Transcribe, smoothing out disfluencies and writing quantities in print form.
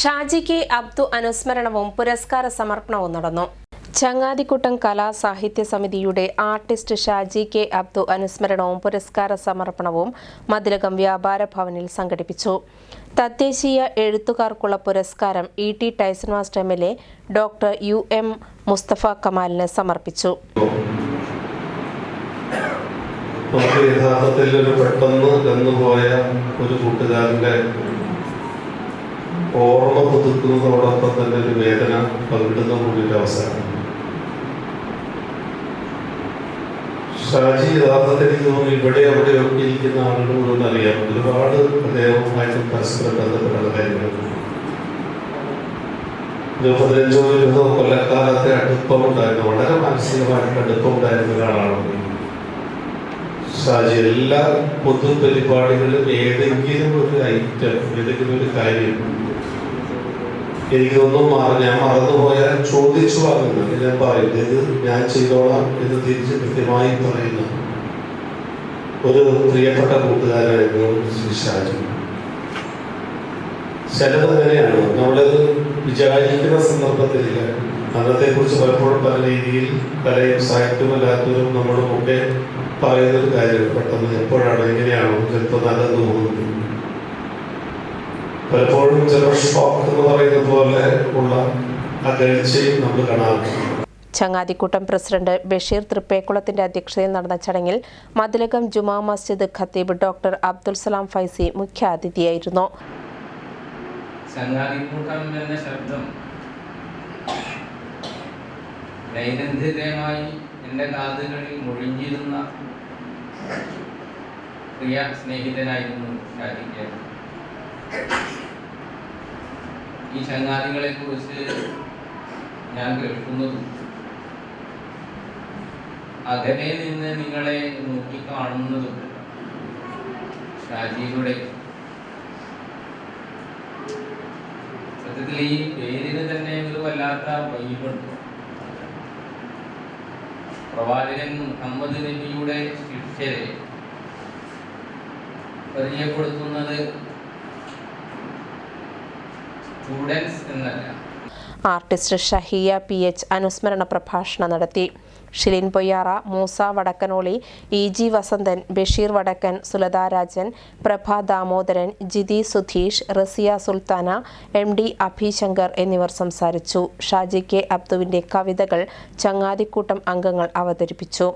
Shaji K Abdu അനുസ്മരണവും പുരസ്കാര സമർപ്പണവും നടന്നു. ചങ്ങാതിക്കുട്ടം കലാ സാഹിത്യ സമിതിയുടെ ആർട്ടിസ്റ്റ് ഷാജി കെ അബ്ദു അനുസ്മരണവും പുരസ്കാര സമർപ്പണവും മതിലകം വ്യാപാര ഭവനിൽ സംഘടിപ്പിച്ചു. തദ്ദേശീയ എഴുത്തുകാർക്കുള്ള പുരസ്കാരം E T. Tyson master MLA. Doctor U M. Mustafa കമാലിന് സമർപ്പിച്ചു. യഥാർത്ഥത്തിൽ ഒരു പെട്ടെന്ന് കന്നുപോയ ഒരു കൂട്ടുകാരന്റെ ഓർമ്മ പുതുക്കുന്നതോടൊപ്പം തന്നെ ഒരു വേദന പങ്കിടുന്ന കൂടി ഒരു അവസരം. ഷാജി യഥാർത്ഥത്തിൽ എനിക്ക് തോന്നുന്നു ഇവിടെ അവിടെയൊക്കെ ഇരിക്കുന്ന ആളുകളോടൊന്നും അറിയാം. ഒരുപാട് അദ്ദേഹവുമായിട്ട് പരസ്പരം ബന്ധപ്പെട്ട കാര്യങ്ങൾ. 15-20 കൊല്ലക്കാലത്തെ അടുപ്പമുണ്ടായിരുന്നു, വളരെ മാനസികമായിട്ട് അടുപ്പമുണ്ടായിരുന്ന ഒരാളാണ് ഷാജി. എല്ലാ പൊതുപരിപാടികളിലും ഏതെങ്കിലും ഒരു ഐറ്റം, ഏതെങ്കിലും ഒരു കാര്യം എനിക്കൊന്നും ഞാൻ മറന്നുപോയാൽ ചോദിച്ചു വാങ്ങുന്നുണ്ട്. ഞാൻ പറയും, ഇത് ഞാൻ ചെയ്തോളാം എന്ന് തിരിച്ച് കൃത്യമായി പറയുന്ന ഒരു പ്രിയപ്പെട്ട കൂട്ടുകാരായിരുന്നു ശ്രീ ഷാജി. ചിലത് അങ്ങനെയാണ്, നമ്മളത് വിചാരിക്കുന്ന സന്ദർഭത്തിൽ അന്നത്തെക്കുറിച്ച് പലപ്പോഴും പല രീതിയിൽ കലയും സാഹിത്യവും അല്ലാത്തവരും നമ്മളുമൊക്കെ പറയുന്നൊരു കാര്യം പെട്ടെന്ന് എപ്പോഴാണ് എങ്ങനെയാണോ ചിലപ്പോൾ നല്ലത് തോന്നുന്നത്. പലപ്പോഴും ചില ഷോക്ക് എന്ന് പറയുന്ന പോലെ ഉള്ള അകൽച്ചയും നമ്മൾ കാണാറുണ്ട്. ചങ്ങാതിക്കുട്ടം പ്രസിഡന്റ് ബഷീർ തൃപ്പേക്കുളത്തിന്റെ അധ്യക്ഷതയിൽ നടന്ന ചടങ്ങിൽ മതിലകം ജുമാ മസ്ജിദ് ഖത്തീബ് ഡോക്ടർ അബ്ദുൽ സലാം ഫൈസി മുഖ്യാതിഥിയായിരുന്നു. ചങ്ങാതിക്കൂട്ടം എന്ന ശബ്ദം ദൈനംദിനമായി എൻ്റെ കാതുകളിൽ മുഴിഞ്ഞിരുന്ന പ്രിയ സ്നേഹിതനായിരുന്നു ഷാജിക്ക്. ഈ ചങ്ങാതികളെ കുറിച്ച് ഞാൻ കേൾക്കുന്നതും അകലെ നിന്ന് നിങ്ങളെ നോക്കിക്കാണുന്നതും ഷാജിയുടെ സത്യത്തിൽ ഈ പേരിന് തന്നെ ഒരു വല്ലാത്ത വൈബുണ്ട്. പ്രവാചകൻ മുഹമ്മദ് നബിയുടെ ശിഷ്യരെ പരിചയപ്പെടുത്തുന്നത് സ്റ്റുഡൻസ് എന്നല്ല. ആർട്ടിസ്റ്റ് ഷഹിയ പി.എച്ച്. അനുസ്മരണ പ്രഭാഷണം നടത്തി. ഷിലിൻ പൊയ്യാറ, മൂസ വടക്കനോളി, ഇ.ജി. വസന്തൻ, ബഷീർ വടക്കൻ, സുലതാ രാജൻ, പ്രഭ ദാമോദരൻ, ജിതി സുധീഷ്, റസിയ സുൽത്താന, എം.ഡി. അഭിശങ്കർ എന്നിവർ സംസാരിച്ചു. ഷാജി കെ അബ്ദുവിന്റെ കവിതകൾ ചങ്ങാതിക്കൂട്ടം അംഗങ്ങൾ അവതരിപ്പിച്ചു.